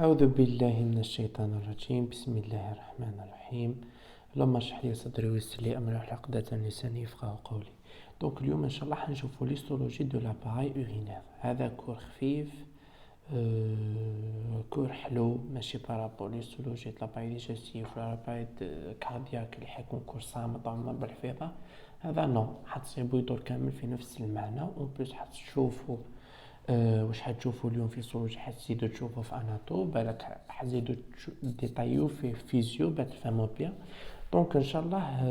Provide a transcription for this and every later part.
أعوذ بالله من الشيطان الرجيم. بسم الله الرحمن الرحيم. اللهم اشرح لي صدري ويسر لي أمري واحلل عقدة من لساني يفقهوا قولي. دونك اليوم إن شاء الله حنشوفوا ليستولوجي دو لاباراي أورينير. هذا كور خفيف، كور حلو، ماشي بارابور ليستولوجي دو لاباراي ديجستيف ولا لاباراي كاردياك اللي حيكون كور صامت عمر بالحفيظة. هذا نو، حتصيبوا يدور كامل في نفس المعنى، و بلس حتشوفوا واش حتشوفوا اليوم في سولوجي، حتزيدوا تشوفوا في اناتو، بالك حتزيدوا ديطايو في فيزيو باش تفهموا بيان. دونك ان شاء الله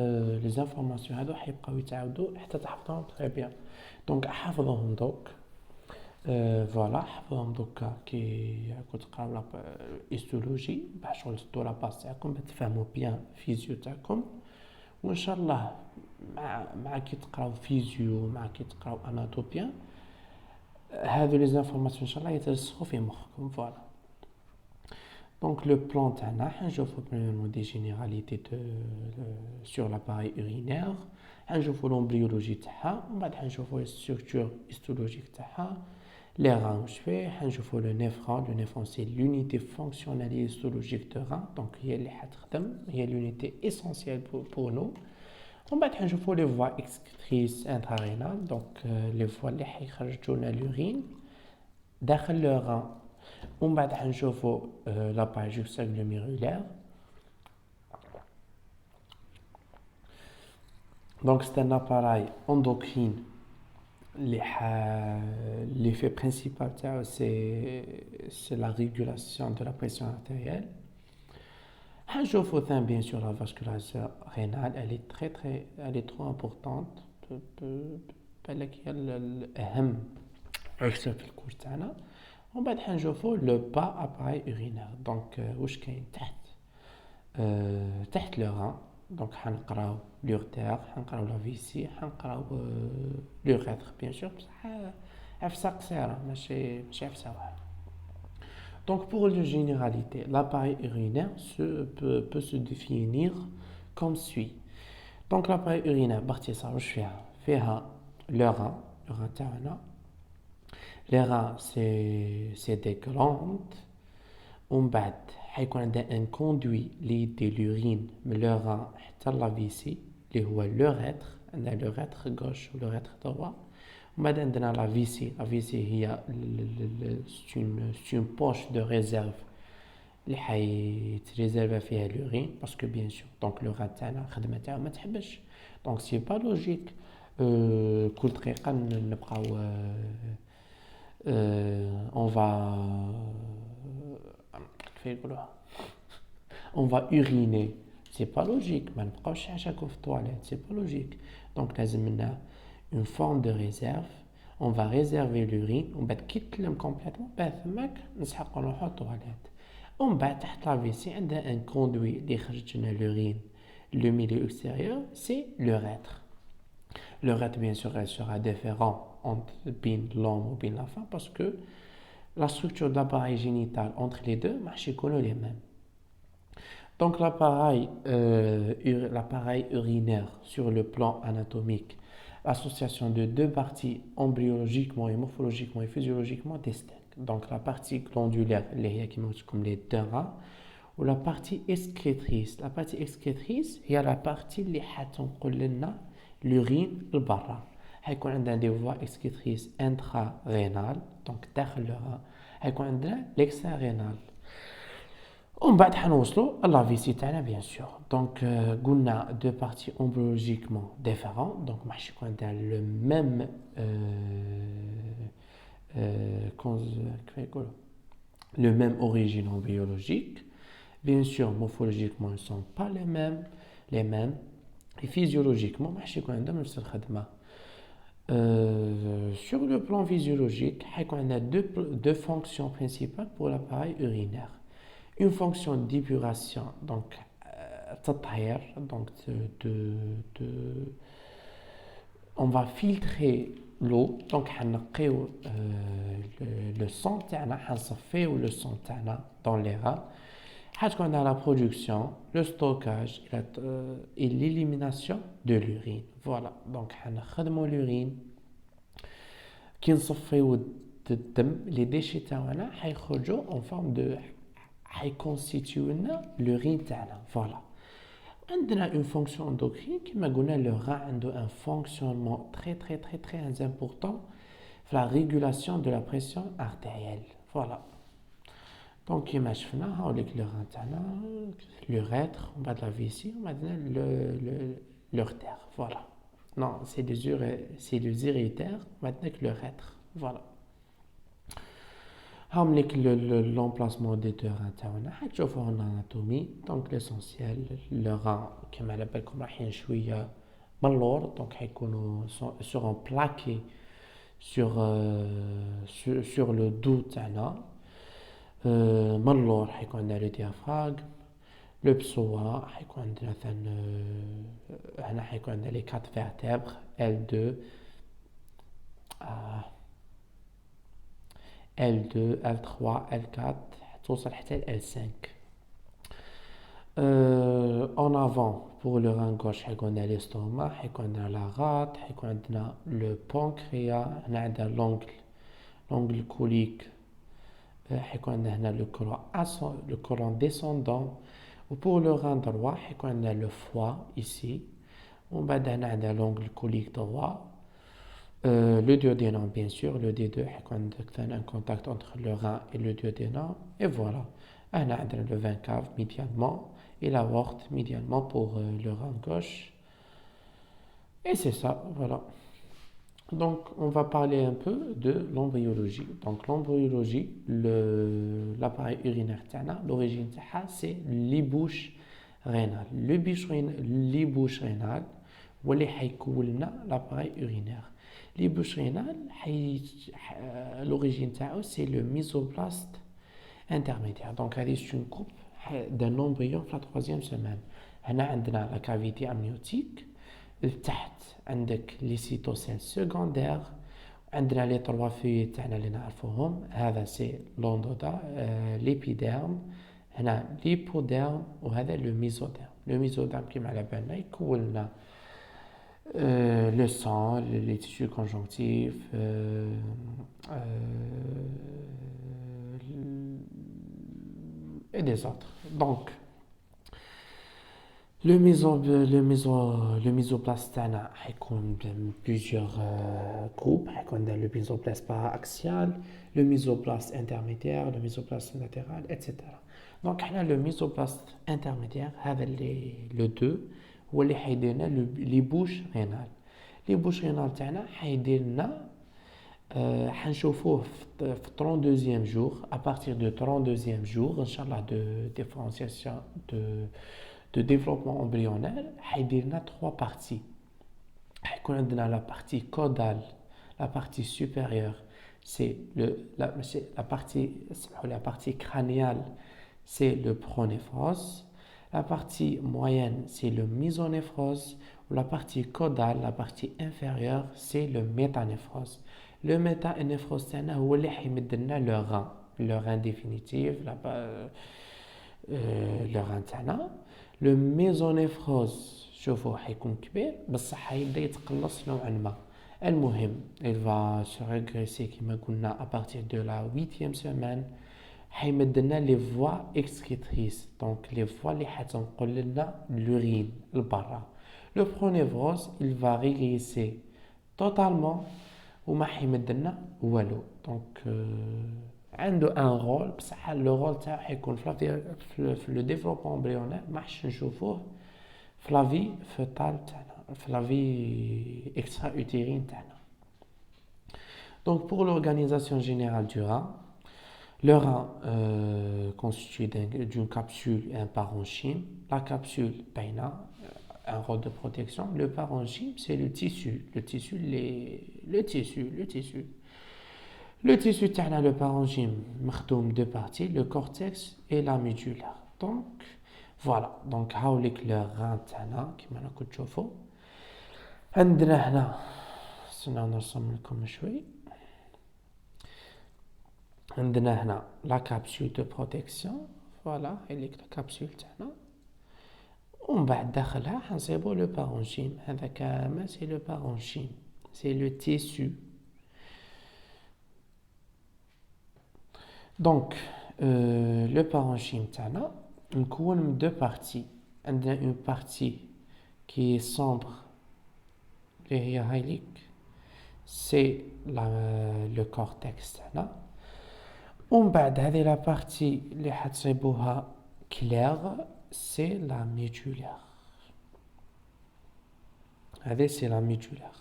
لي زانفورماسيون هادو حيبقاو يتعاودوا حتى تحفظوهم تري بيان. دونك حفظوهم دوك، فوالا حفظوهم دوكا كي راكو تقراو لا هيستولوجي باش شغل تدو لا باس تاعكم باش تفهموا بيان فيزيو تاعكم. وان شاء الله مع كي تقراو فيزيو، مع كي تقراو اناتو بيان، هذو لي زانفورماسيون ان شاء الله يترسخوا في مخكم. فوالا دونك لو بلان تاعنا حنشوفو بريميرمون دي جينيراليتي دو سور لاباراي اورينير، حنشوفو لومبريولوجي تاعها، ومن بعد حنشوفو ستركتور هيستولوجيك تاعها، لي ران واش فيه، حنشوفو لو نيفرون. لو نيفرون سي لونيتي فونكسيونيل هيستولوجيك دو ران، دونك هي اللي حتخدم، هي لونيتي اسونسيال بور نو. ومن بعد حنشوفو لي فوا اكسكريتريس انترارينال، دونك لي فوا اللي حيخرجوا لنا لورين داخل لو ران. ومن بعد حنشوفو لاباراي جوكساغلوميرولير، دونك سي ان اباراي اندوكرين اللي في برينسيبال تاعو سي لا ريغولاسيون دو لا بريسيون ارتيريال. حنشوفو ثان بيان سور لا فاسكولاريزاسيون رينال، elle est trop importante، بالك هي الاهم عرفتها في الكورس تاعنا. ومن بعد حنشوفو لو با اباراي اورينير، دونك واش كاين تحت لو ران. دونك حنقراو لورتير، حنقراو لا فيسي، حنقراو لوغيتر بيان سور، بصح عفسه قصيره ماشي عفسه واحده. Donc pour les généralités, l'appareil urinaire peut se définir comme suit. Donc l'appareil urinaire باختصار واش فيها le rein تاعنا. Les reins c'est des glandes، ومن بعد حيكون عندها ان كوندوي اللي يدي لورين من لو rein حتى لا فيسي اللي هو لوغيتر. عندنا لوغيتر غوش ولوغيتر دروا. ومن بعد عندنا لا فيسي هي une poche de réserve اللي حيتريزيرفا فيها لورين، باسكو بيان سور دونك لو ران تاعنا الخدمه تاعو ما تحبش، دونك سي با لوجيك كل دقيقه نبقاو on va كيف يقولوها on va uriner، سي با لوجيك، ما نبقاوش حاشاكو في الطواليت، سي با لوجيك. دونك لازم لنا اون فورم دو ريزيرف، on va réserver l'urine، ومن بعد كي تلم كومبليتمون بعد ثماك نسحقو نروحو الطواليت. ومن بعد تحت لا فيسي عندها ان كوندوي اللي يخرج لنا لورين. لو ميليو اكستيريور سي l'urètre. L'urètre bien sûr elle sera différent بين l'homme ou bien la femme parce que la structure de l'appareil génital entre les deux ماحش يكونوا les mêmes. Donc l'appareil urinaire sur le plan anatomique, l'association de deux parties embryologiquement et morphologiquement et physiologiquement distinctes. Donc la partie glandulaire, comme les deux reins, ou la partie excrétrice. La partie excrétrice, il y a la partie qui حتنقل l'urine لبرا. حيكون عندنا des voies excrétrices intrarénales, donc داخل le rein. حيكون عندنا l'extrarénale. ومن بعد حنوصلوا لا فيسي تاعنا بيان سور. دونك قلنا دو بارتي امبريولوجيكمون ديفيرون، دونك ماحش يكون عندها لو ميم كيف يقولوا لو ميم اوريجين امبريولوجيك. بيان سور مورفولوجيكمون ils sont pas les mêmes et physiologiquement ماحش يكون عندهم نفس الخدمه. Sur le plan physiologique حيكون عندنا deux fonctions principales pour l'appareil urinaire. Une fonction d'épuration, donc تطهير, donc on va filtrer l'eau, donc حنقيو le sang تاعنا، حنصفيو le sang تاعنا dans les reins. حتكون عندنا la production, le stockage et l'élimination de l'urine. Voilà, donc حنخدمو l'urine كي نصفيو الدم، les déchets تاعنا حيخرجوا en forme de حيكونستيتيو لنا لو رين تاعنا. فوالا عندنا اون فونكسيون اندوكرين كيما قلنا لو غا عنده ان فونكسيونمون تري امبورطون في لا ريغولاسيون دو لا بريسيون ارتيريال. فوالا دونك كيما شفنا هاوليك لو غا تاعنا لو ريتر ومن بعد لا فيسي ومن بعد l'urtère. Voilà. Non, c'est les urétères, maintenant que le rétr. Voilà. L'emplacement des deux reins تاعنا حتشوفوا en anatomie. Donc l'essentiel, le rein كما لابالكم رايحين شويه من اللور دونك حيكونوا seront plaqués sur le dos تاعنا. من اللور حيكون عندنا le diaphragme. Le psoas حيكون عندنا مثلا هنا حيكون عندنا les 4 vertèbres L2 L2 L3 L4 توصل حتى L5. En avant pour le rein gauche حيكون عندنا l'estomac حيكون عندنا la rate حيكون عندنا le pancréas هنا عندنا l'ongle colique حيكون عندنا هنا le colon descendant. Ou pour le rein droit, on a le foie ici. On va donner l'ongle colique droit. Le duodénum, bien sûr. Le D2, on a un contact entre le rein et le duodénum. Et voilà. On a le vein cave médialement et l'aorte médialement pour le rein gauche. Et c'est ça, voilà. Donc, on va parler un peu de l'embryologie. Donc, l'embryologie, l'appareil urinaire, l'origine, c'est l'ébauche rénale. L'ébauche rénale, l'appareil urinaire. L'ébauche rénale, l'origine, c'est le mésoblast intermédiaire. Donc, c'est une coupe d'un embryon la 3e semaine. On a la cavité amniotique. تحت عندك لي سيتوسيل سكوندير عندنا لي 3 فيي تاعنا اللي نعرفوهم هذا سي لوندودا ليبيديرم هنا ليبوديرم وهذا لو ميزوديرم كيما على بالنا يكون لنا لو سان لي تيشو كونجونكتيف et des autres. Donc le mésoblast تاعنا حيكون plusieurs groupes. حيكون le mésoblast paraxial, le mésoblast intermédiaire, le mésoblast latéral, etc. Donc حنا le mésoblast intermédiaire هذا le 2 هو اللي حيدير لنا ليبوش رينال. ليبوش رينال تاعنا حيدير لنا حنشوفوه في 32e jour. À partir de 32e jour ان شاء الله de différenciation de développement embryonnaire, il y a 3 parties. Il y a la partie caudale, la partie supérieure, c'est la partie crâniale, c'est le pronéphrose. La partie moyenne, c'est le mésonéphrose. La partie caudale, la partie inférieure, c'est le métanéphrose. Le métanéphrose, c'est le rein définitif, le rein تاعنا. Le mésonéphrose شوفوا حيكون كبير بصح حيبدا يتقلص نوعا ما. المهم il va se régresser كما قلنا à partir de la 8e semaine. حيمد لنا les voies excrétrices donc les voies اللي حتنقل لنا l'urine لبرا. Le pronéphrose il va régresser totalement وما حيمد لنا والو. Donc عنده ان رول بصح لو رول تاعو حيكون في لو ديفلوبمون امبريونير ما حش نشوفوه في لا في فوتال تاعنا في لا في اكسترا اوتيرين تاعنا. Donc pour l'organisation générale du rein, le rein constitué d'une capsule et un parenchyme. La capsule باينه un rôle de protection. Le parenchyme c'est le tissu. Le tissu تاعنا le parenchyme مخدوم deux parties, le cortex et la médullaire. Donc voilà, donc هاوليك le rein تاعنا كيما راكم تشوفوا. عندنا هنا استناو نرسم لكم شوي. عندنا هنا la capsule de protection. Voilà, هاوليك la capsule تاعنا. ومن بعد داخلها حنصيبوا le parenchyme. هذا كامل c'est le parenchyme. C'est le tissu. Donc, لو بارونشيم تاعنا مكون من دو بارتي. عندنا اون بارتي كي سومبر اللي هي هايليك سي لو كورتكس تاعنا، ومن بعد هذه لا بارتي اللي حتصيبوها كلير سي لا ميدولار. هذه سي لا ميدولار.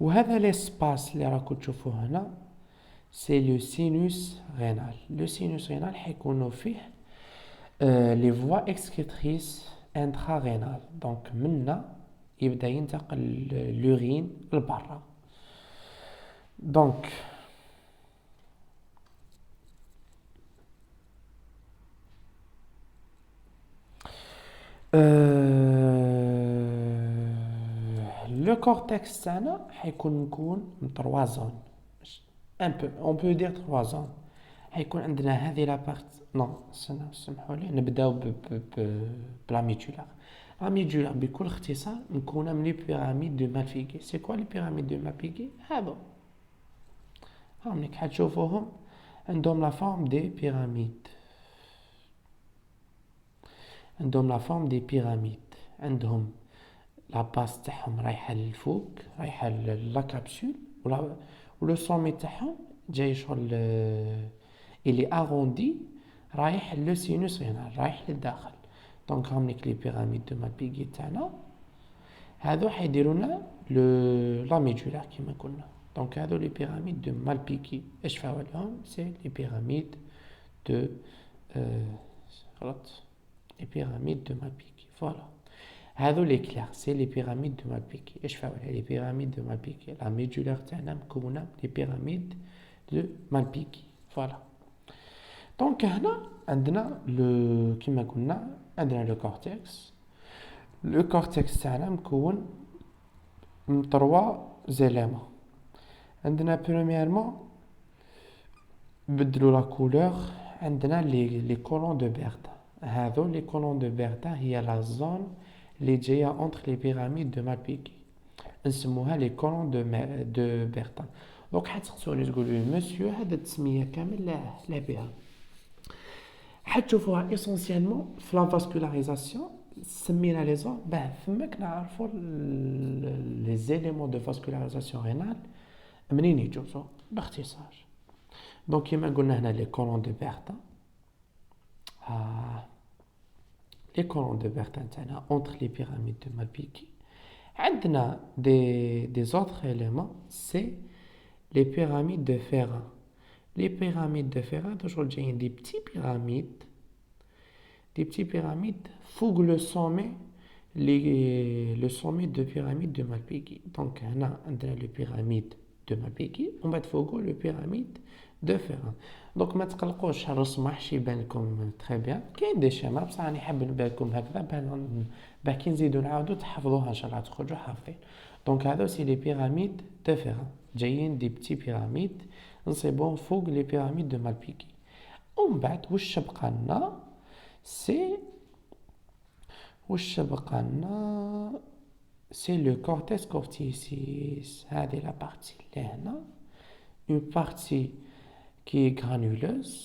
وهذا ليسباس اللي راكم تشوفوه هنا سي لو سينوس رينال. لو سينوس رينال حيكونوا فيه لي فوا اكسكريتريس انترا رينال، دونك منا يبدا ينتقل لورين لبرا. دونك لو كورتكس تاعنا حيكون مكون من 3 زون، ان بو اون بو دير 3 زون. حيكون عندنا هذه لا بارت نو سمحوا لي نبداو بلا ميدولار. لا ميدولار بكل اختصار مكونه من لي بيراميد دو مالبيغي. سي كوا لي بيراميد دو مالبيغي؟ هادو هاهم ليك حتشوفوهم عندهم لا فورم دي بيراميد، عندهم لا فورم دي بيراميد. عندهم لا باس تاعهم رايحه للفوق، رايحه لا كابسول، ولو سومي تاعهم جاي شغل الي اغوندي رايح لو سينوس رينال، رايح للداخل. دونك هاهم ليك لي بيراميد دو مالبيغي تاعنا. هادو حيديرونا لا ميدولار كيما قلنا. دونك هادو لي بيراميد دو مالبيغي اش فاو لهم؟ سي لي بيراميد دو غلط، لي بيراميد دو مالبيغي. فوالا هادو لي كلير سي لي بيراميد دو مالبيغي. اش فاو لي بيراميد دو مالبيغي؟ لا ميدولار تاعنا مكونه لي بيراميد دو مالبيغي. فوالا دونك هنا عندنا لو كيما قلنا عندنا لو كورتكس. لو كورتكس تاعنا مكون من 3 زيليمون. عندنا برومييرمون بدلو لا كولور، عندنا لي كولون دو بيرتا. هذو لي كولون دو بيرتا هي لا زون اللي جايه اونتر لي بيراميد دو مالبيغي، نسموها لي كولون دو بيرتا. دونك حتسقسوني تقولوا لي مسيو هذا التسميه كامل لا بها. حتشوفوها اسونسيالمون في لا فاسكولاريزاسيون سمينا لي زون باه فماك نعرفوا لي زيليمون دو فاسكولاريزاسيون رينال منين يجوزو باختصار. دونك كيما قلنا هنا لي كولون دو بيرتا، لي كولون دو بيرتا تاعنا اونتر لي بيراميد دو مالبيغي. عندنا دي زوتر éléments سي لي بيراميد دو فيران. لي بيراميد دو فيران توجور جايين دي بتي بيراميد فوق لو سومي لو سومي دو بيراميد دو مالبيغي. دونك هنا عندنا لو بيراميد دو مالبيغي ومن بعد فوقو لو بيراميد دو فيران. دونك ما تقلقوش الرسم راحش يبان لكم تري بيان، كاين دي شيما بصح راني حاب نبان لكم هكذا باه كي نزيدو نعاودو تحفظوها ان شاء الله تخرجوا حافظين. دونك هذو سي لي بيراميد دو فيران جايين دي بتي بيراميد نصيبوهم فوق لي بيراميد دو مالبيغي. ومن بعد واش بقى لنا سي لو كورتكس كورتيسيس. هذه لا بارتي اللي هنا اون بارتي qui est granuleuse,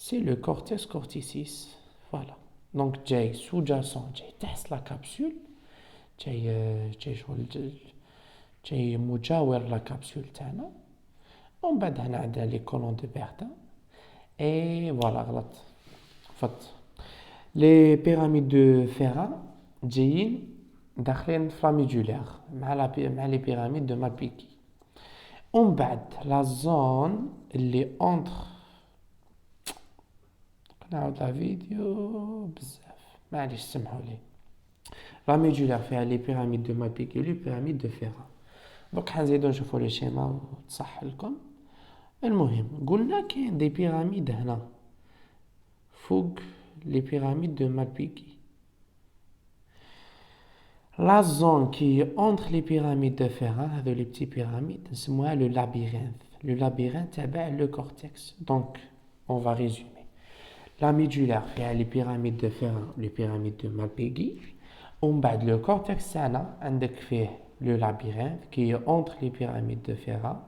c'est le cortex corticis. Voilà. Donc, جاي sous-jacent, جاي تحت la capsule, جاي مجاور la capsule تاعنا. ومن بعد هنا عندنا لي كولون دو بيرتا. اي فوالا غلط فت. لي بيراميد دو فيران جايين داخلين في لا ميدولار مع لي بيراميد دو مالبيغي. ومن بعد لا زون اللي اونتر نعاود لا فيديو بزاف معليش سمحوا لي. لا ميدولار فيها لي بيراميد دو مالبيغي ولي بيراميد دو فيران. دوك حنزيدو نشوفو لي شيما وتصح لكم. المهم قلنا كاين دي بيراميد هنا فوق لي بيراميد دو مالبيغي. لا زون كي اونتر لي بيراميد دو فيران هذو لي بتي بيراميد نسموها لو لابيرينث. لو لابيرينث تابع لو كورتكس. دونك اون فا ريزومي. لا ميدولار فيها لي بيراميد دو فيران لي بيراميد دو مالبيغي. ومن بعد لو كورتكس تاعنا عندك فيه لو لابيرينث كي اونتر لي بيراميد دو فيران.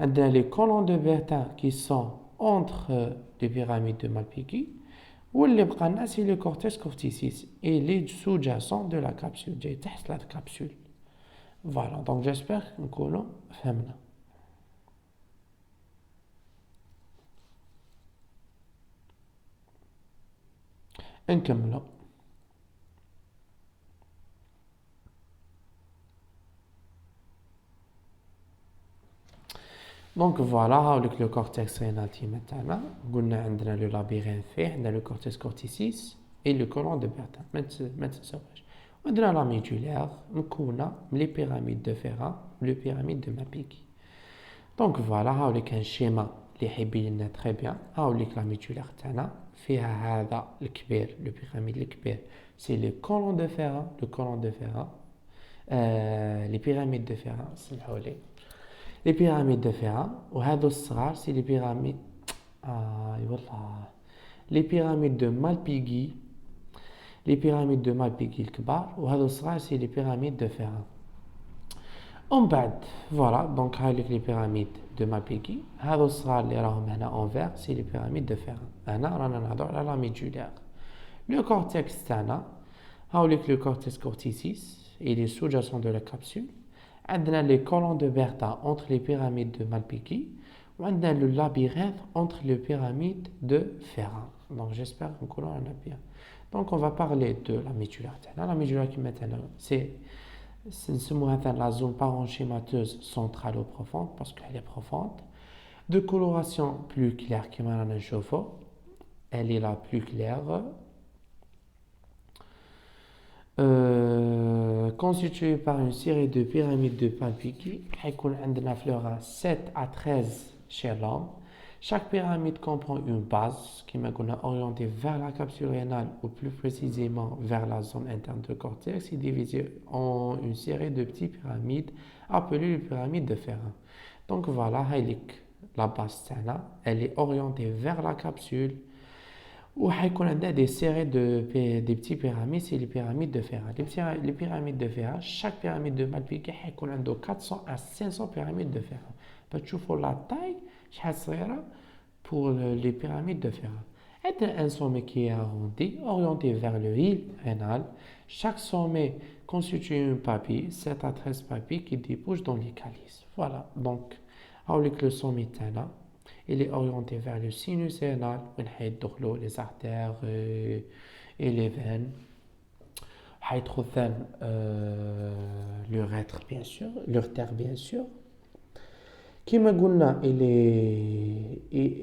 عندنا لي كولون دو بيرتا كي سون entre les pyramides de Malpighi. Ou les bras, c'est le cortex corticis et les sous-jacents de la capsule, j'ai testé la capsule. Voilà, donc j'espère que nous avons fait. نكملوا. دونك فوالا هاوليك لو كورتكس رينال تاعنا قلنا عندنا لو لابيرينث فيه عندنا لو كورتكس كورتيسيس اي لو كولون دو بيرتان ما تنساوهاش وعندنا لا ميدولير مكونه من لي بيراميد دو فيران لو بيراميد دو مابيكي. دونك فوالا هاوليك ان شيما اللي يبين لنا تري بيان. هاوليك لا ميدولير تاعنا فيها هذا الكبير لو بيراميد الكبير سي لو كولون دو فيران لو كولون دو فيران لي بيراميد دو فيران سمحوا لي لي بيراميد دو فيران وهذو الصغار سي لي بيراميد والله لي بيراميد دو مالبيغي لي بيراميد دو مالبيغي الكبار وهذو الصغار سي لي بيراميد دو فيران. ومن بعد فوالا دونك هاوليك لي بيراميد دو مالبيغي هذو الصغار اللي راهم هنا اونفير سي لي بيراميد دو فيران. هنا رانا نهضروا على لا ميدولير. لو كورتكس تاعنا هاوليك لو كورتكس كورتيسيس et les sous-jacents de la capsule. On a les colonnes de Bertha entre les pyramides de Malpighi. On a le labyrinthe entre les pyramides de Ferran. Donc j'espère qu'on en a bien. Donc on va parler de la médullaire. La médullaire qui maintenant c'est la zone parenchymateuse centrale ou profonde parce qu'elle est profonde. De coloration plus claire qui m'a un chauffe. Elle est la plus claire. Constituée par une série de pyramides de Malpighi. On a 7 à 13 chez l'homme. Chaque pyramide comprend une base qui est orientée vers la capsule rénale ou plus précisément vers la zone interne du cortex et divisée en une série de petites pyramides appelées les pyramides de Ferran. Donc voilà, la base elle est orientée vers la capsule. Ou on a des séries des petites pyramides, c'est les pyramides de Ferran. Les pyramides de Ferran, chaque pyramide de Malpighi on a 400 à 500 pyramides de Ferran. Tu vois la taille pour les pyramides de Ferran. Et un sommet qui est arrondi, orienté vers le île rénal. Chaque sommet constitue une papille, 7 à 13 papilles qui débouchent dans les calices. Voilà, donc, avec le sommet il est orienté vers le sinus rénal, les artères et les veines. L'urétre, bien sûr, l'urtère, bien sûr. Qui il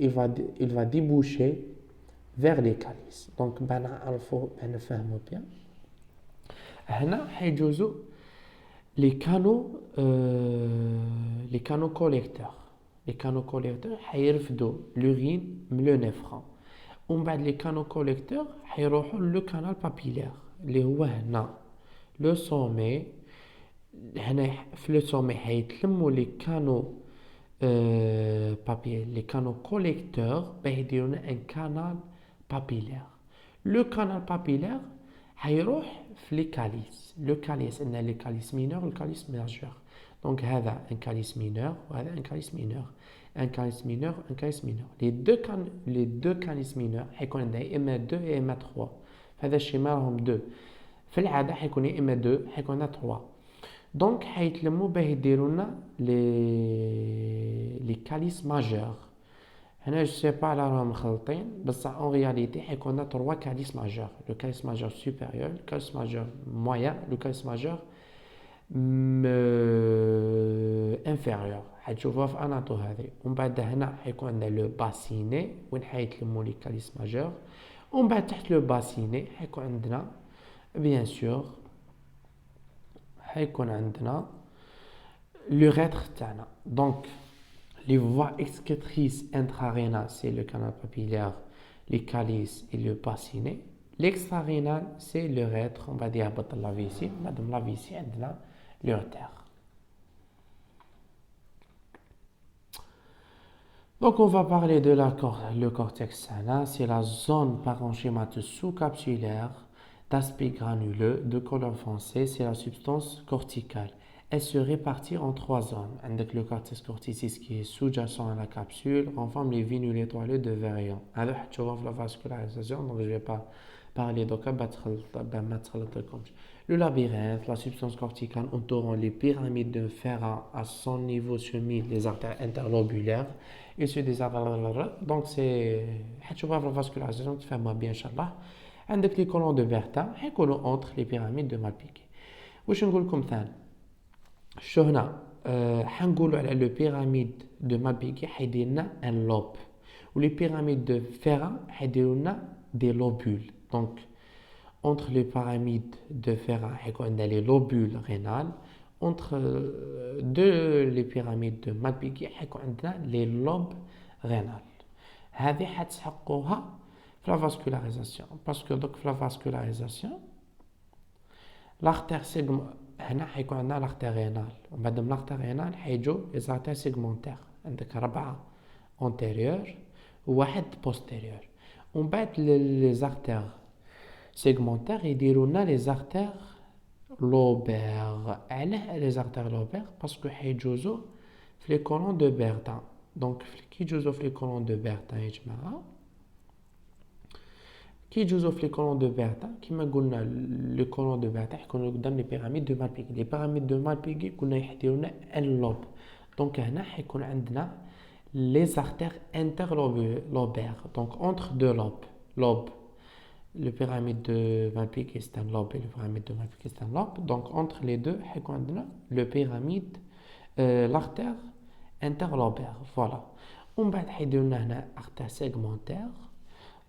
va déboucher vers les calices. Donc, il faut bien. Là, les canaux collecteurs. Les canaux collecteurs هيرفدوا l'urine من le néphron. ومن بعد les canaux collecteurs هيروحوا le canal papillaire اللي هو هنا le sommet. هنا في le sommet هيتلموا les canaux papillaires les canaux collecteurs باه يديروا لنا un canal papillaire. Le canal papillaire هيروح في les calices. Le calice عندنا les calices mineurs le calice majeur. Donc, هذا un calice mineur وهذا un calice mineur. Un calice mineur, un calice mineur. Les deux calices mineurs حيكون عندنا يا إما 2 يا إما 3. هذا الشيء ما راهم 2. في العادة حيكون يا إما 2 حيكون 3. دونك حيتلموا باه يديروا لنا لي كاليس ماجور. هنا جو سي با على راهم مخلطين بصح اون رياليتي حيكون 3 كاليس ماجور. لو كاليس ماجور سوبيريور لو كاليس ماجور مويان لو كاليس ماجور انفيريور. حتشوفوها في اناطو هذه. ومن بعد هنا حيكون عندنا لو باسيني وين حيتلموا لي كاليس ماجور. ومن بعد تحت لو باسيني حيكون عندنا بيان سور حيكون عندنا l'urètre تاعنا. دونك les voies excrétrices intrarénales c'est le canal papillaire, les calices et le bassinet. L'extrarénal c'est l'urètre. On va dire يهبط la vessie. بعد la vessie عندنا l'urètre. Donc on va parler de le cortex tana. C'est la zone parenchymateuse sous-capsulaire d'aspect granuleux de couleur foncé. C'est la substance corticale. elle se répartit en trois zones. Avec le cortex corticis qui est sous-jacent à la capsule, on forme les vénules étoilées de Verian. Alors, tu vois la vascularisation, donc je ne vais pas parler de cas, le labyrinthe, la substance corticale entourant les pyramides de Ferrat à son niveau semi, les artères interlobulaires, issues des artères. Donc, c'est. Tu vois la vascularisation, tu fais bien, Inch'Allah. عندك les colons de Bertin حيكونوا entre les pyramides de Malpighi. واش نقول لكم ثاني شو هنا حنقولوا على لو بيراميد دو مالبيغي حيدير لنا ان لوب ولي بيراميد دو فيرا حيديروا لنا دي لوبول دونك entre les pyramides de Ferrat حيكون عندنا les lobules rénales entre deux les pyramides de Malpighi حيكون عندنا les lobes rénales هذه حتحققوها في la vascularisation parce que donc في la vascularisation l'artère segment هنا حيكون عندنا l'artère rénale وبعد من l'artère rénale حيجوا les artères segmentaires عندك 4 antérieurs وواحد postérieur ومن بعد les artères segmentaires يديروا لنا les artères lobaires علاه les artères lobaires parce que حيجوزوا في les colons de Bertin donc كي يجوزوا في les colons de Bertin يا جماعه كي يجوزوا في لي كولون دو بيرتا كيما قلنا لي كولون دو بيرتا يكونوا قدام لي بيراميد دو مالبيغي لي بيراميد دو مالبيغي كنا يحديروا لنا ان لوب دونك هنا حيكون عندنا لي زارتير انترلوبير دونك اونتر دو لوب لو بيراميد دو مالبيغي سي ان لوب لو بيراميد دو مالبيغي سي ان لوب دونك اونتر لي دو حيكون عندنا لو بيراميد لارتير انترلوبير فوالا ومن بعد حيديروا لنا هنا ارتير سيغمونتير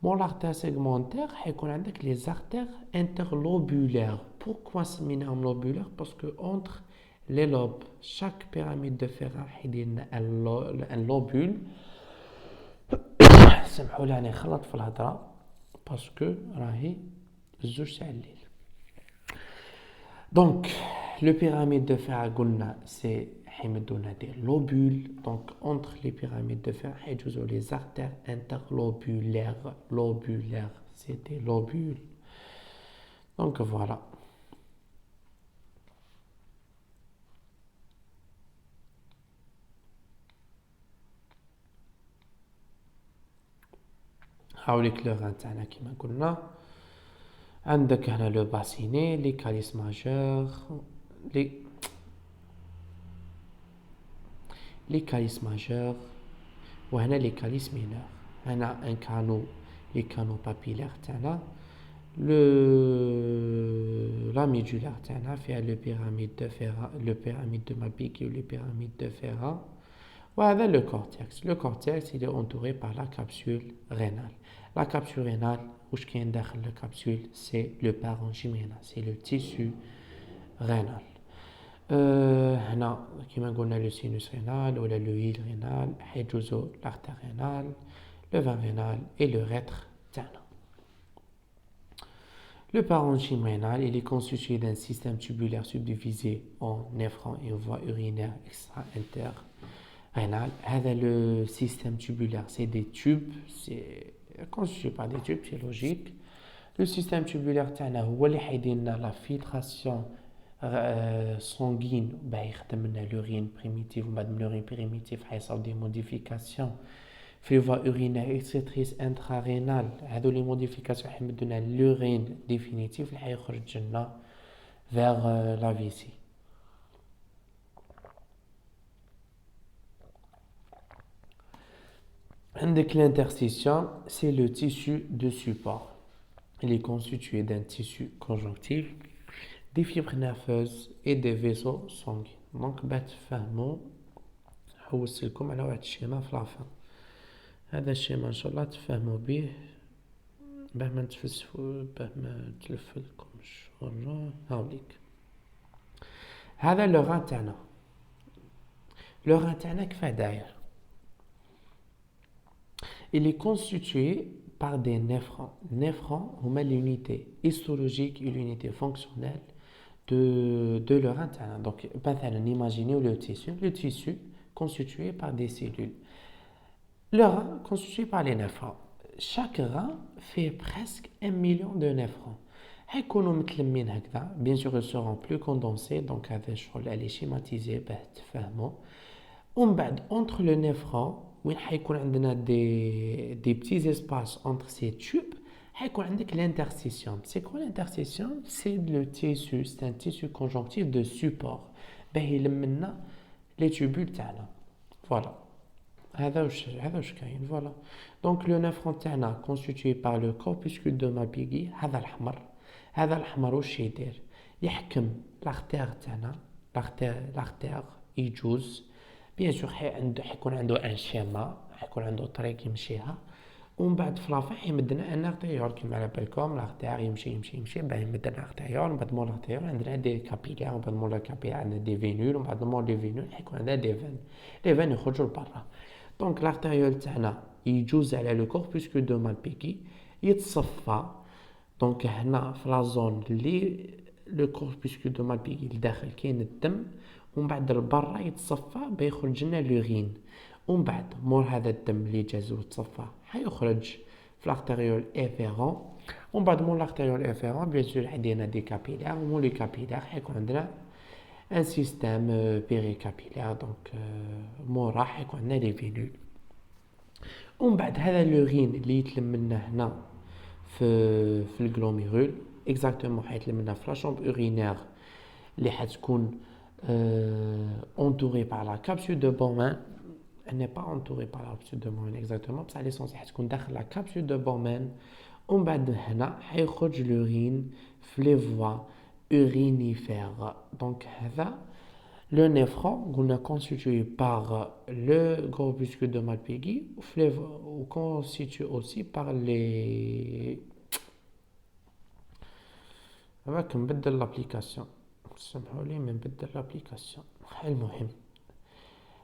Bon, l'artère segmentaire, c'est les artères interlobulaires. Pourquoi سميناهم lobulaires? Parce que entre les lobes, chaque pyramide de Ferrat a un lobule. سمحوا لي أنا خلط في الهضرة parce que راهي الزوج تاع الليل. Donc, le pyramide de Ferrat قلنا c'est حيمدونا des lobules donc entre les pyramides de fer حيجوزوا les artères interlobulaires c'est des lobules donc voilà هاوليك لو غان تاعنا كيما قلنا عندك هنا لو باسيني لي كاليس ماجور les calices majeurs وهنا les calices mineurs هنا un canal les canaux papillaires تاعنا la médullaire تاعنا فيها le pyramide de Ferrat le pyramide de Malpighi ou le pyramide de Ferrat وهذا le cortex il est entouré par la capsule rénale la capsule rénale واش كاين داخل la capsule c'est le parenchyme rénal c'est le tissu rénal هنا كما قلنا لو سينوس رينال ولا لو هيل رينال حيجوزوا l'artère rénale le vein rénal et le rétre تاعنا le parenchyme rénal il est constitué d'un système tubulaire subdivisé en néphron et voie urinaire extra-interrénal هذا le système tubulaire c'est des tubes c'est constitué par des tubes c'est logique le système tubulaire تاعنا هو اللي حيدير لنا la filtration sanguine يخدم لنا l'urine primitive وبعد من l'urine primitive حيصاوب des modifications في voie urinaire excrétrice intrarénale هذو les modifications حيمدوا لنا l'urine définitive اللي حيخرج لنا vers la vessie عندك l'interstitium c'est le tissu de support il est constitué d'un tissu conjonctif des fibres nerveuses et des vaisseaux sanguins. Donc, بتفهموا حوس لكم على واحد الشيما في لافان. هذا الشيما إن شاء الله تفهموا به باه ما نتفلسفوا باه ما تلفلكمش والله هاوليك. هذا لو غان تاعنا. لو غان تاعنا كيفاه داير؟ Il est constitué par des néphrons. Néphrons هما l'unité histologique et l'unité fonctionnelle de leur interne. Donc, imaginez le tissu constitué par des cellules. Le rein constitué par les néphrons. Chaque rein fait presque 1 million de néphrons. حيكونوا متلمين هكذا. بيان سور سيغون بلو كوندونسي، دونك هذا شغل عليه شيماتيزي باه تفهموا. ومن بعد اونتر لو نيفرون وين حيكون عندنا دي بتي اسباس اونتر سي تيوب، حيكون عندك الانترستيسيوم. سي كوا الانترستيسيوم؟ سي لو تيسو، سي ان تيسو كونجونكتيف دو سوبور باه يلم لنا لي تيوبول تاعنا. فوالا هذا واش كاين. فوالا دونك لو نيفرون تاعنا كونستيتوي بار لو كوربوسكول دو مالبيغي. هذا الأحمر، هذا الأحمر واش يدير؟ يحكم لاختير تاعنا. لاختير يجوز بيان سور حيكون عنده ان شيما، حيكون عنده طريق يمشيها. ومن بعد في لافان يمد لنا ان ارتيور كيما على بالكم. لاختير يمشي باه يمد لنا ارتيور. من بعد مول ارتيور عندنا دي كابيلير، ومن بعد مول الكابيلير عندنا دي فينول، ومن بعد مول لي فينول حيكون عندنا دي فان. لي فان يخرجوا لبرا. دونك لارتيريول تاعنا يجوز على لو كوربوسكول دو مالبيغي، يتصفى. دونك هنا في لا زون اللي لو كوربوسكول دو مالبيغي لداخل كاين الدم، ومن بعد لبرا يتصفى بيخرج لنا لورين. ومن بعد مور هذا الدم اللي جاز وتصفى حيخرج في لارتيريول افيرون. ومن بعد مور لارتيريول افيرون بيان سور عندنا دي كابيلار، ومور لي كابيلار حيكون عندنا ان سيستيم بيري كابيلار. دونك مورا حيكون عندنا لي فينول. ومن بعد هذا لورين اللي يتلم لنا هنا في الجلوميرول اكزاكتومون حيتلم لنا في لا شومب اورينير اللي حتكون entourée par la capsule de Bowman. Elle n'est pas entourée par la capsule de Bowman exactement, بصح ليسونسي حتكون داخل la capsule de Bowman. ومن بعد هنا حيخرج لورين في لي فوا urinifer. دونك هذا le néphron قلنا constitué par le corpuscule de Malpighi ou constitué aussi par les. راك نبدل لابليكاسيون، سمحوا لي من نبدل لابليكاسيون. المهم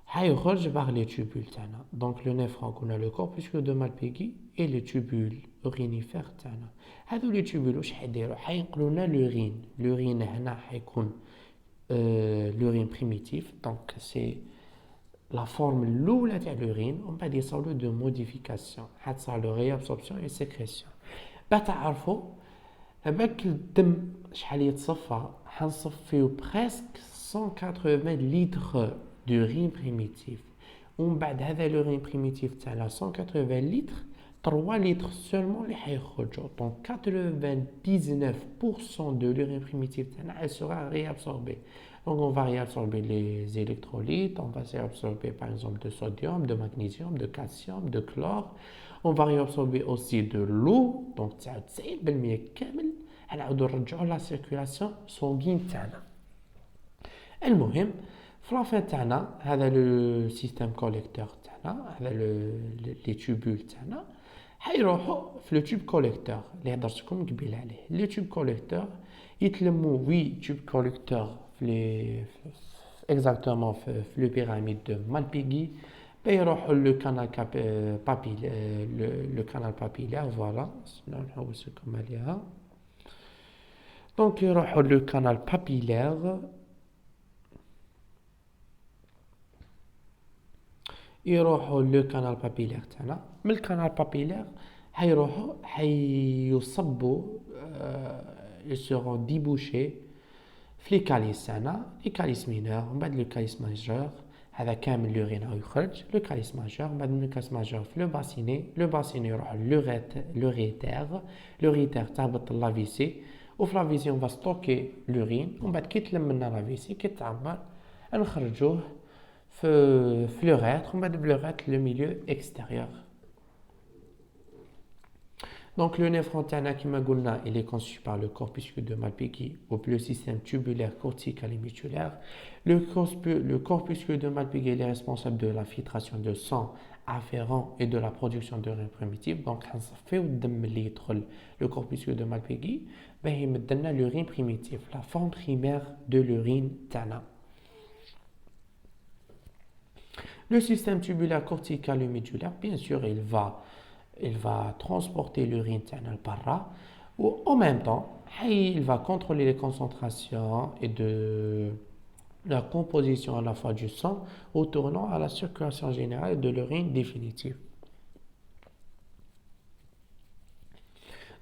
حيخرج باغ لي تيوبول تاعنا. دونك لو نيفرون قلنا لو كوربوسكول دو مالبيغي اي لي تيوبول اورينيفير تاعنا. هذو لي تيوبول واش حيديروا؟ حينقلوا لنا لورين. لورين هنا حيكون l'urine primitif, donc c'est la forme l'oula تاع l'urine. ومن بعد يصاولوا دو موديفيكاسيون، حتصالو ريابسوربسيون اي سيكريسيون. باه تعرفوا هذاك الدم شحال يتصفى، حنصفيو بريسك 180 لتر d'urine primitif. ومن بعد هذا l'urine primitif تاعنا 180 لتر 3 litres seulement اللي حيخرجوا. Donc 99% de l'urine primitive elle sera réabsorbée. Donc on va réabsorber les électrolytes, on va réabsorber par exemple de sodium, de magnésium, de calcium, de chlore. On va réabsorber aussi de l'eau. Donc 99% كامل حنعاودو نرجعوا لا سيركولاسيون سونغين تاعنا. المهم في لافان تاعنا هذا لو سيستيم كوليكتور تاعنا، هذا لي تيوبول تاعنا حيروحوا في لو تيوب كوليكتور اللي هضرت لكم قبيل عليه. لو تيوب كوليكتور يتلموا 8 تيوب كوليكتور في لي اكزاكتومون في لو بيراميد دو مالبيغي بيروحوا لو كانال لو كانال بابيلير. فوالا نحوس لكم عليها. دونك يروحوا لو كانال بابيلير، يروحوا لو كانال بابيلير تاعنا. من الكانال بابيلير حيروحوا حيصبوا يسيرون ديبوشي في لي كاليس تاعنا، لي كاليس مينور. ومن بعد لو كاليس ماجور هذا كامل لورين راهو يخرج لو كاليس ماجور. من بعد من الكاليس ماجور في لو باسيني، لو باسيني يروح لو ريتير تهبط لافيسي. وفي لافيسي اون فا ستوكي لورين. ومن بعد كي تلم لنا لافيسي كي تعمر نخرجوه في l'urètre. On va de l'urètre le milieu extérieur. Donc le néphron تاعنا كما قلنا il est constitué par le corpuscule de Malpighi ou le système tubulaire cortical et musculaire. Le corpuscule de Malpighi est responsable de la filtration de sang afférent et de la production d'urine primitive. Donc حنصفيو الدم اللي يدخل le corpuscule de Malpighi باه يمد لنا l'urine primitive, la forme primaire de l'urine تاعنا. Le système tubulaire cortical et médulaire, bien sûr, il va transporter l'urine par là, ou en même temps, il va contrôler les concentrations et de la composition à la fois du sang, au tournant à la circulation générale de l'urine définitive.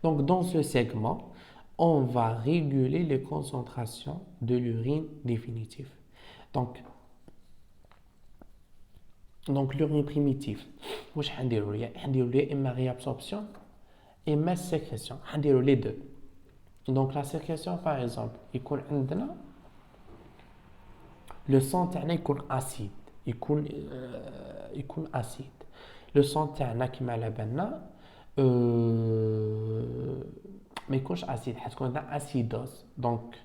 Donc, dans ce segment, on va réguler les concentrations de l'urine définitive. Donc, l'urine primitive, واش حنديروا ليه؟ حنديروا ليه اما réabsorption اما sécrétion. حنديروا les deux. Donc la sécrétion par exemple يكون عندنا le sang تاعنا يكون acide, يكون acide. Le sang تاعنا كيما على بالنا ما يكونش acide, حتكون عندنا acidose. Donc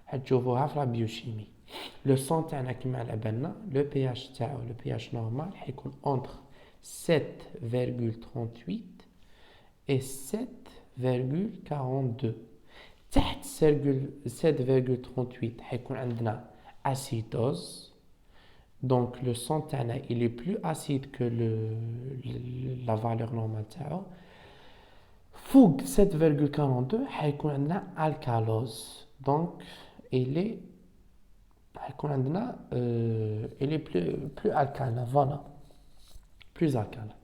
حتشوفوها في لا بيوشيمي. لو سون تاعنا كيما على بالنا لو بي اش تاعو لو بي اش نورمال حيكون انتر 7,38 et 7,42. تحت 7,38 حيكون عندنا acidose. Donc le sang تاعنا il est plus acide que la valeur normale تاعو. فوق 7,42 حيكون عندنا alcalose. Donc il est حيكون عندنا il est plus alcalin, voilà, plus alcalin.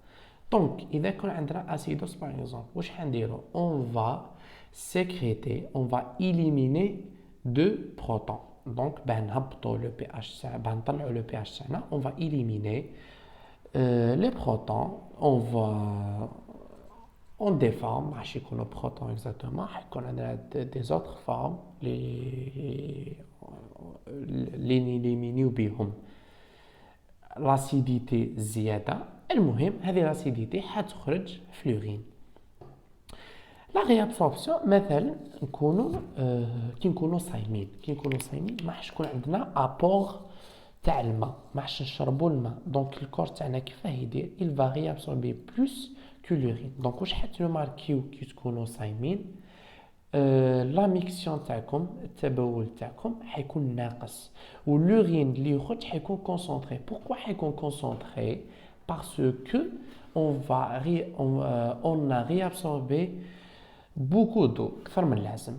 Donc إذا كان عندنا acidose par exemple واش حنديرو؟ on va sécréter, on va éliminer 2 protons. Donc باه نهبطو le pH تاعنا، باه نطلعو le pH تاعنا on va éliminer les protons. On déforme, ماشي يكونوا protons exactement, حيكون عندنا des autres formes اللي نيليمينيو بهم لاسيديتي زياده. المهم هذه لاسيديتي حتخرج في الورين. لا ريابسوربسيون مثلا نكونوا كي نكونوا صايمين ما حش يكون عندنا ابور تاع الماء، ما حش نشربوا الماء. دونك الكور تاعنا كيفاه يدير il va réabsorber plus que l'urine. دونك واش حترماركيو كي تكونوا صايمين؟ لا ميكسيون تاعكم، التبول تاعكم حيكون ناقص، والورين اللي يخرج حيكون كونسونطري. بوركوا حيكون كونسونطري؟ parce que on a réabsorbé beaucoup d'eau اكثر من اللازم.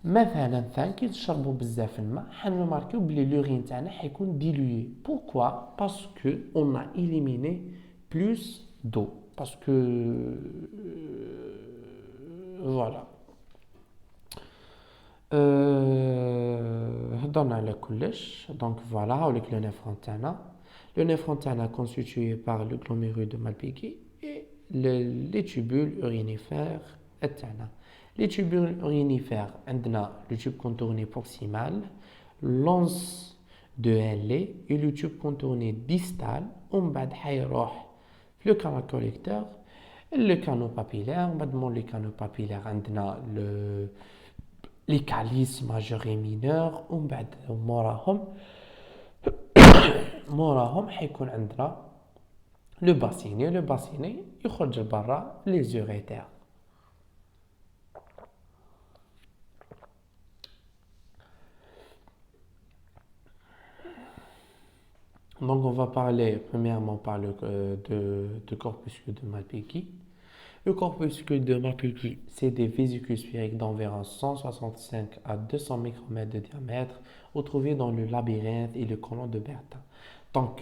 مثلا كي تشربوا بزاف الماء حنماركيو بلي لورين تاعنا حيكون ديلوي. بوركوا؟ parce que on a éliminé plus d'eau, parce que voilà. هضرنا على كلش. دونك فوالا هاوليك لو نيفرون تاعنا. لو نيفرون تاعنا constitué par le glomérule de Malpighi et les tubules urinifères تاعنا. Les tubules urinifères عندنا le tube contourné proximal, l'anse de Henle et le tube contourné distal. ومن بعد حيروح في le canal collecteur, le canal papillaire. ومن بعد مول les canaux papillaires عندنا les calices majeur et mineur. ومن بعد موراهم حيكون عندنا لو باسيني يخرج لبرا لي زوريتير. Donc on va parler premièrement par de corpuscule de Malpighi. Le corpuscule de Malpighi, c'est des vésicules sphériques d'environ 165 à 200 micromètres de diamètre, retrouvés dans le labyrinthe et le colon de Bertin. Donc,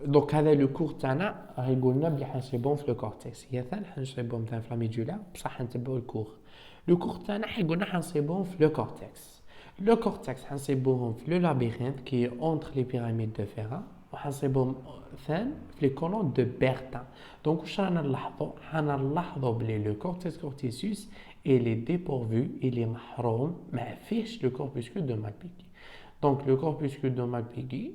donc هذا لو كور تاعنا راهي قلنا بلي حنصيبهم في لو كورتكس، هي ثاني حنصيبهم مثلا في لا ميدولا بصح حنتبعوا الكور. لو كور تاعنا حيقولنا حنصيبوهم في لو كورتكس. لو كورتكس حنصيبوهم في لو لابيرينث كي اونتر لي بيراميد دو فيرا، وحنصيبوهم ثان في لي كولون دو بيرتان. دونك واش رانا نلاحظوا؟ حنلاحظوا بلي لو كورتكس كورتيسوس اللي ديبورفو اللي محروم ما فيهش لو كوربوسكول دو مالبيغي. دونك لو كوربوسكول دو مالبيغي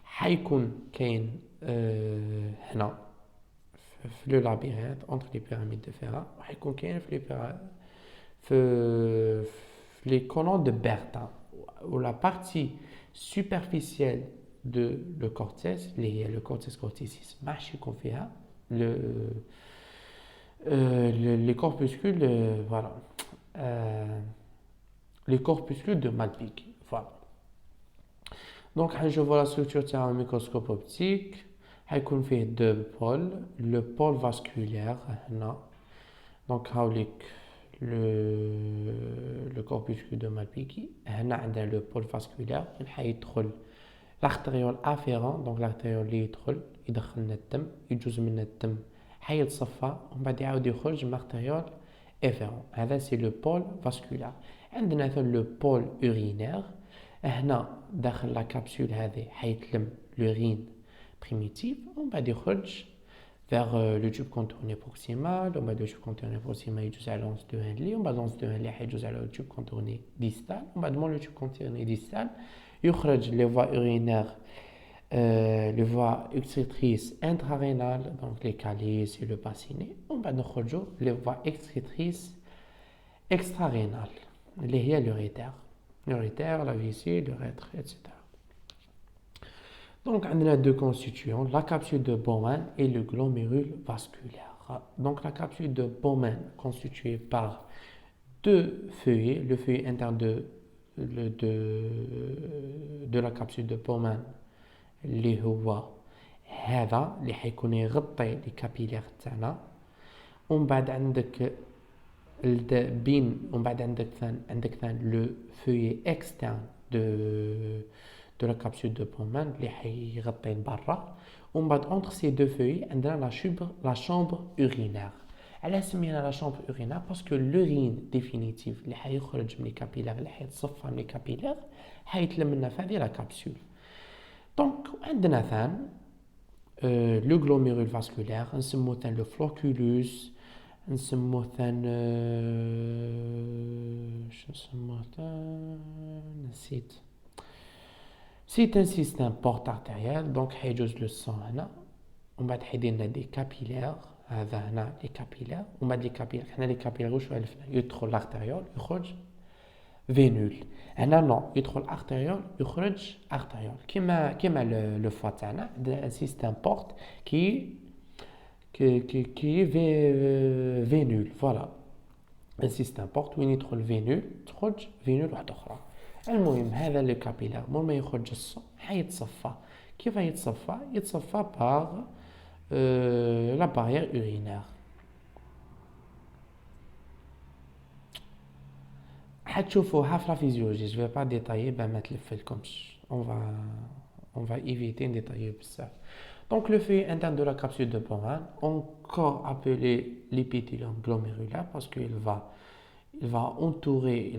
حيكون كاين هنا في لو لابيرينث اونتر لي بيراميد دو فيرا، وحيكون كاين في لي كولون دو بيرتان. و لا بارتي سوبرفيسيال دو لو كورتكس اللي هي لو كورتكس كورتيسيس ما حش يكون فيها les corpuscules, voilà, les corpuscules de Malpighi, voilà. Donc, je vois la structure de un microscope optique. Il y a deux pôles. Le pôle vasculaire, donc le corpuscule de Malpighi. Il y a le pôle vasculaire. Il y a l'artériole afférent donc l'artériole اللي يدخل لنا الدم يجوز من الدم حيتصفى ومن بعد يعاود يخرج من l'artériole efférent. هذا سي لو بول فاسكولار. عندنا ثاني لو بول urinaire. هنا داخل لا كابسول هذه حيتلم l'urine primitive ومن بعد يخرج vers le tube contourné proximal. ومن بعد le tube contourné proximal يجوز على l'anse de Henle ومن بعد l'anse de Henle حيجوز على le tube contourné distal ومن بعد من le tube contourné distal يخرج les voies urinaires les voies excrétrices intrarénales donc les calices et le bassinet ومن بعد نخرجوا les voies excrétrices extrarénales اللي هي l'urétère, la vessie, l'urètre, etc. Donc, on a deux constituants, la capsule de Bowman et le glomérule vasculaire. Donc, la capsule de Bowman constituée par deux feuillets, le feuillet interne de la capsule de Bowman اللي هو هذا اللي حيكون يغطي les capillaires تاعنا ومن بعد عندك بين ومن بعد عندك لو فeuillet externe de la capsule de Bowman اللي حيغطي برا ومن بعد entre ces deux feuillets عندنا la chambre urinaire. علاش سمينا la chambre urinaire parce que l'urine définitive اللي حيخرج من الكابيلار اللي حيتصفى من الكابيلار حيتلم لنا في هذه لا كابسول. دونك عندنا ثان لو glomérule vasculaire نسموه ثان لو flocculus نسموه ثان شو نسموه ثان نسيت. C'est un système porte artériel donc حيجوز لو السون هنا ومن بعد حيدير لنا دي كابيلار. هذا هنا لي كابيلار ومن بعد لي كابيلار حنا لي كابيلار واش عرفنا يدخل لارتريول يخرج فينول. هنا نو يدخل ارتريول يخرج ارتريول كيما لو فوا تاعنا عندنا ان سيستيم بورت كي فينول فوالا ان سيستيم بورت وين يدخل فينول تخرج فينول واحده اخرى. المهم هذا لو كابيلار مور ما يخرج الصو حيتصفى. كيف يتصفى؟ يتصفى باغ لا بارير urinaire. حتشوفوها في لا فيزيولوجي جو با ديتايي با ما تلفلكمش on va éviter détailler بزاف. Donc le feuillet interne de la capsule de Bowman encore appelé l'épithélium glomérulaire parce qu'il va entourer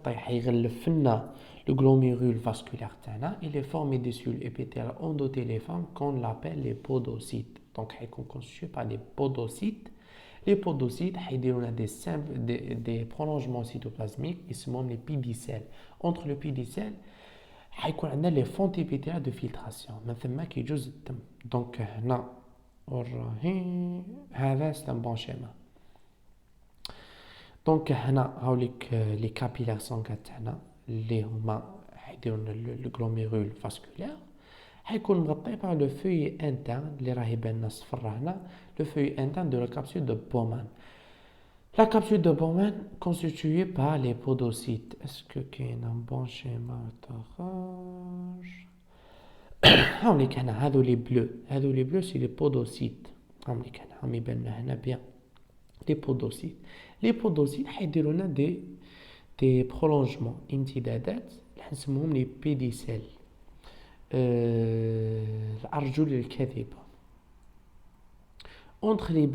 حيغلف لنا le glomérule vasculaire تاعنا. Il est formé des cellules épithéliales endothéliformes qu'on appelle les podocytes. Donc حيكون constitué par des podocytes. Les podocytes حيديروا لنا des prolongements cytoplasmiques يسموهم les pédicelles. Entre le pédicelle حيكون عندنا les fontes épithéliales de filtration من ثم كيجوز الدم. دونك هنا هذا c'est un bon schéma. دونك هنا هاوليك لي كابيلار سانغان تاعنا اللي هما حيديروا لنا الجلوميرول فاسكولير حيكون مغطي par le feuillet interne اللي راهي بان صفر هنا le feuillet interne de la capsule de Bowman. La capsule de Bowman constituée par les podocytes. Est-ce que كاين un bon schéma تاعش؟ هاوليك هنا هذو لي بلو سي لي بودوسيت. هاوليك هنا راهم يبان هنا بيان لي بودوسيت. لي بودوسيت حيديروا لنا دي برولونجمون امتدادات اللي حنسموهم لي بيديسيل الارجل الكاذبه. اونتر لي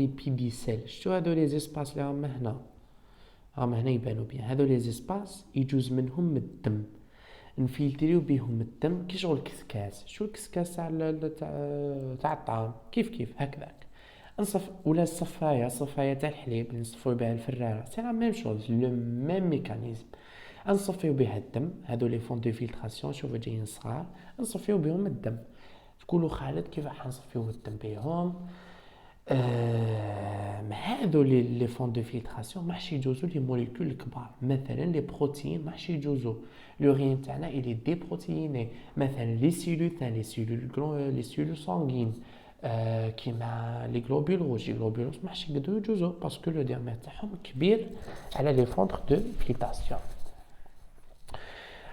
بيديسيل شتو هادو لي زيسباس اللي راهم هنا يبانوا بيان. هادو لي زيسباس يجوز منهم الدم نفلتريو بيهم الدم كي شغل الكسكاس. شو الكسكاس تاع الطعام كيف هكذاك نصف ولا الصفايه تاع الحليب نصفيو بها الفراره سي لا ميم شوز لو ميم ميكانيزم. نصفيو بها الدم هادو لي فون دو فيلتراسيون شوفوا جايين صغار نصفيو بهم الدم. تقولوا خالد كيف حنصفيو الدم بهم؟ هادو لي فون دو فيلتراسيون ماحش يجوزو لي موليكول الكبار مثلا لي بروتين ماحش يجوزو. لورين تاعنا الي دي بروتيني مثلا لي سيلول تاع لي سيلول سانغين كيما لي غلوبول روج. لي غلوبول روج ماحش يقدروا يجوزو باسكو لو ديامتر تاعهم كبير على لي فونتر دو فيلتراسيون.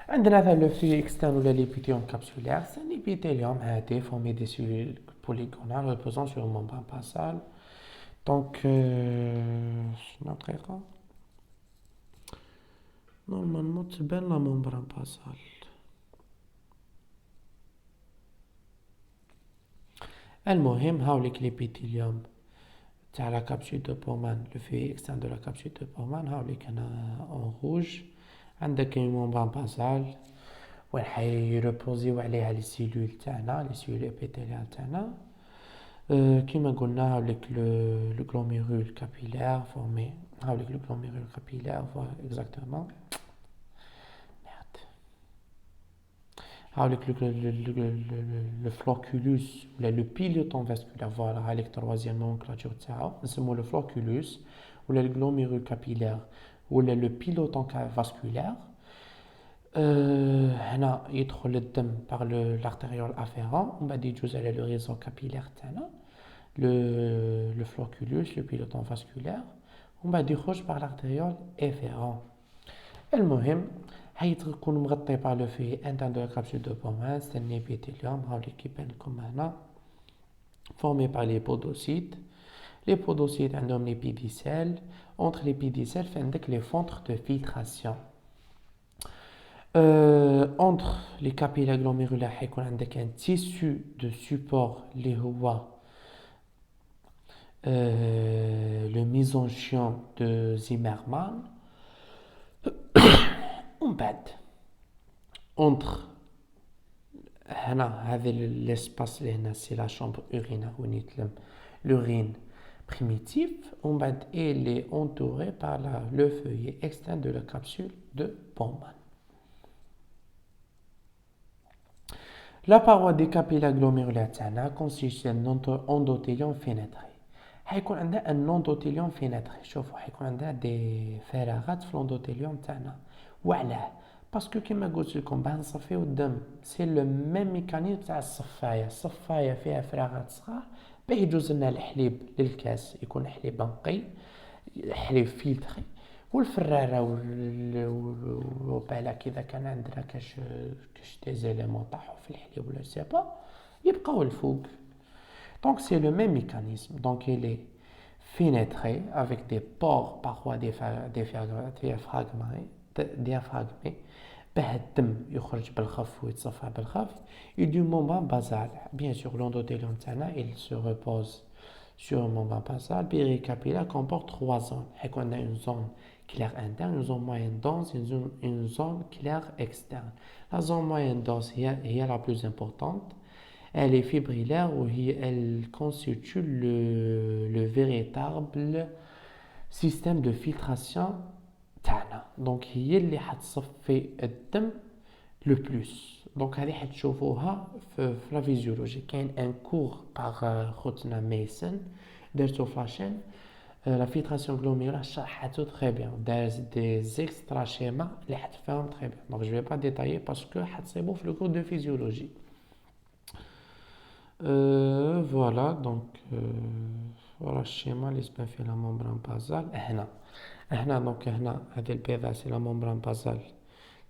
عندنا هذا لو فيي اكسترن ولا ليبيثيوم كابسولير. سي ان épithélium هادي فورمي دي سيلول polygonales reposant sur une membrane basale. Donc شنو دقيقة نورمالمون تبان لا ممبران باسال المهم هاوليك ليبيثيليوم تاع لا كابسول دو بومان لو في اكستان دو لا كابسول دو بومان هاوليك هنا اون روج. عندك كاين ممبران بازال وين حيريبوزيو عليها لي سيلول تاعنا لي سيلول ابيثيليال تاعنا. كيما قلنا هاوليك لو غلوميرول كابيلار فورمي هاوليك لو غلوميرول كابيلار فوالا اكزاكتومون. هاوليك لو فلوكولوس ولا لو بيلوتون فاسكولار فوالا هاوليك تروازيام نومنكلاتور تاعو نسمو لو فلوكولوس ولا الغلوميرول كابيلار ولا لو بيلوتون فاسكولار. هنا يدخل الدم باغ لارتيريول افيرون ومن بعد يجوز على لو ريزو كابيلار تاعنا لو فلوكولوس لو بيلوتون فاسكولار ومن بعد يخرج باغ لارتيريول افيرون. المهم حيكون مغطي باغ لو في انتان دو كابسول دو بومان سي النيبيثيليوم هاوليك كيبان لكم هنا فورمي باغ لي بودوسيت. لي بودوسيت عندهم لي بيديسيل اونتر لي بيديسيل في عندك لي فونتر دو فيلتراسيون. entre les capillaires glomérulaires حيكون عندك un tissu de support اللي هو le mésenchyme de Zimmermann. ومن بعد entre هنا هذا l'espace اللي هنا c'est la chambre urinaire وين يتلم l'urine primitif ومن بعد elle est entourée par le feuillet externe de la capsule de Bowman. La paroi des capillaires glomérulaires تاعنا consiste d'un endothélium fénétré. حيكون عندنا ان اندوثيليوم فينيتري. شوفوا حيكون عندنا دي فراغات في الاندوثيليوم تاعنا. وعلاه؟ باسكو كيما قلت لكم باه نصفيو الدم سي لو ميم ميكانيزم تاع الصفايه فيها فراغات صغار باه يجوز لنا الحليب للكاس يكون حليب نقي حليب فيلتري والفراره وبالك اذا كان عندنا كاش دي زيليمون طاحوا في الحليب ولا سيبا يبقاو الفوق. Donc c'est le même mécanisme. Donc il est fénétré avec des pores parfois diaphragmés. باه الدم يخرج بالخف ويتصفى بالخف. Et du membrane basal. Bien sûr l'endothélium تاعنا il se repose sur un membrane basal. Péricapillaire comporte 3 zones. حيكون عندنا une zone claire interne, une zone moyenne dense, une zone claire externe. La zone moyenne dense هي la plus importante. Elle est fibrillaire ou elle constitue le véritable système de filtration تاعنا. Donc هي اللي حتصفي الدم le plus. Donc هذه حتشوفوها في la physiologie. كاين un cours par خوتنا ميسن درتو فلاشين la filtration glomérulaire شرحته très bien. There's des extra schémas اللي حتفهم très bien. Donc je vais pas détailler parce que حتصيبو في le cours de physiologie. Voilà, donc voilà le schéma اللي سبان فيه la membrane basale. هنا donc هنا هذه البيضة c'est la membrane basale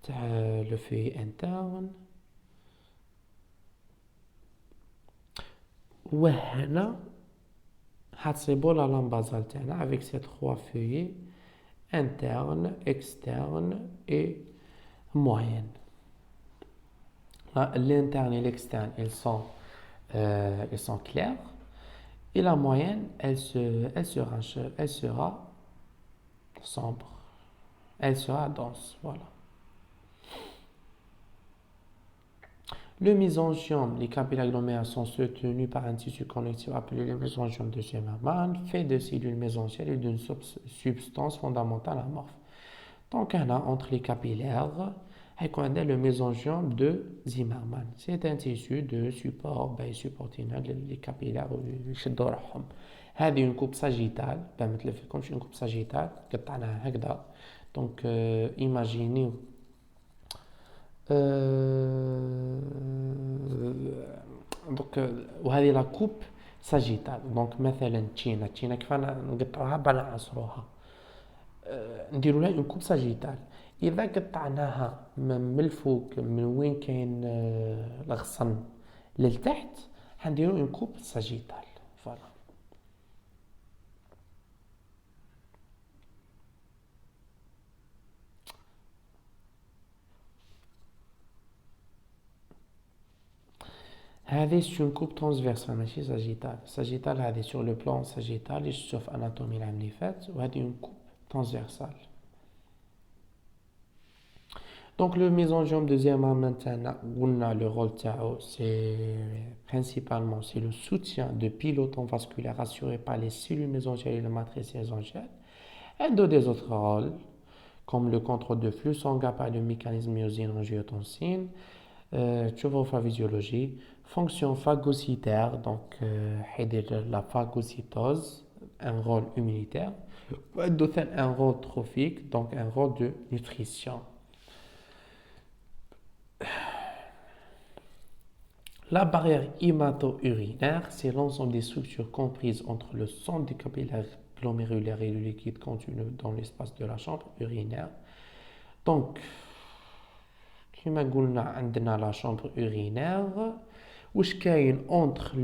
تاع le feuillet interne. وهنا حتصيبو la lame basale تاعنا avec ces 3 feuillets interne, externe et moyenne. L'interne et l'externe ils sont clairs et la moyenne elle sera sombre, elle sera dense, voilà. Le mésenchyme, les capillaires glomérulaires sont soutenus par un tissu connectif appelé le mésenchyme de Zimmermann, fait de cellules mésentielles et d'une substance fondamentale amorphe. Donc entre les capillaires حيكون عندنا le mésenchyme de Zimmermann. C'est un tissu de support supportiner les capillaires يشدوا روحهم. هذه une coupe sagittale باه ما تلفكمش une coupe sagittale قطعناها هكذا. Donc imaginez donc وهذه لا كوب ساجيتال. دونك مثلا تشينا كيف نقطعوها بلا نعصروها نديروا لها اون كوب ساجيتال. اذا قطعناها من الفوق من وين كاين الغصن للتحت حنديروا اون كوب ساجيتال. فوالا هذه c'est une coupe transversale ماشي sagittale. Sagittale هذه sur le plan sagittal اللي شفتو في اناتومي العام اللي فات وهذه une coupe transversale. Donc le mésangiome deuxièmement maintenant on a le rôle تاعو c'est principalement c'est le soutien de piloton vasculaire assuré par les cellules mésangiales et la matrice mésangiale. Et des autres rôles comme le contrôle de flux sanguin par le mécanisme myosine-angiotensine. Tu vois la physiologie, fonction phagocytaire, donc la phagocytose, un rôle immunitaire, un rôle trophique, donc un rôle de nutrition. La barrière hémato-urinaire, c'est l'ensemble des structures comprises entre le centre des capillaires glomérulaires et le liquide contenu dans l'espace de la chambre urinaire. Donc, كما قلنا عندنا la chambre urinaire واش كاين entre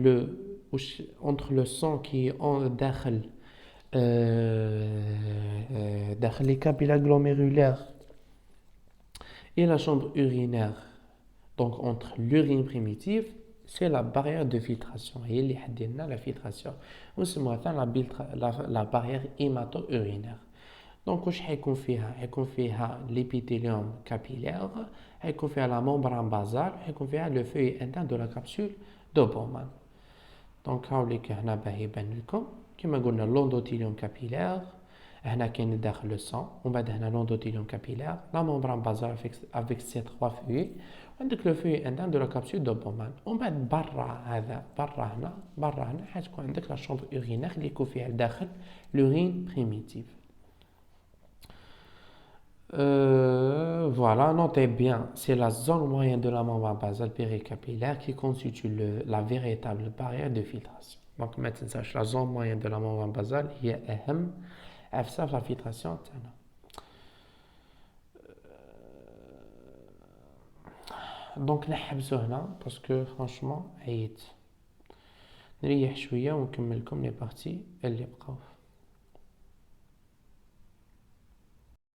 le sang qui est داخل les capillaires glomérulaires et la chambre urinaire, donc entre l'urine primitive, c'est la barrière de filtration. هي اللي حددنا la filtration ونسموها la barrière hémato-urinaire. Donc واش حيكون فيها l'épithélium capillaire, حيكون فيها la membrane basale, حيكون فيها le feuillet interne de la capsule de Bowman. Donc هاوليك هنا باه يبان لكم كما قلنا l'endothélium capillaire هنا كاين داخل le sang ومن بعد هنا l'endothélium capillaire, la membrane basale avec ses 3 feuillets عندك le feuillet interne de la capsule de Bowman. ومن بعد برا هنا حتكون عندك la chambre urinaire اللي يكون فيها داخل l'urine primitive. Voilà, notez bien, c'est la zone moyenne de la membrane basale péricapillaire qui constitue la véritable barrière de filtration. Donc maintenant, sache la zone moyenne de la membrane basale هي أهم أفسر la filtration تاعنا. Donc نحبسو هنا parce que franchement عييت. نريح شوية ونكمل لكم les parties اللي بقاو.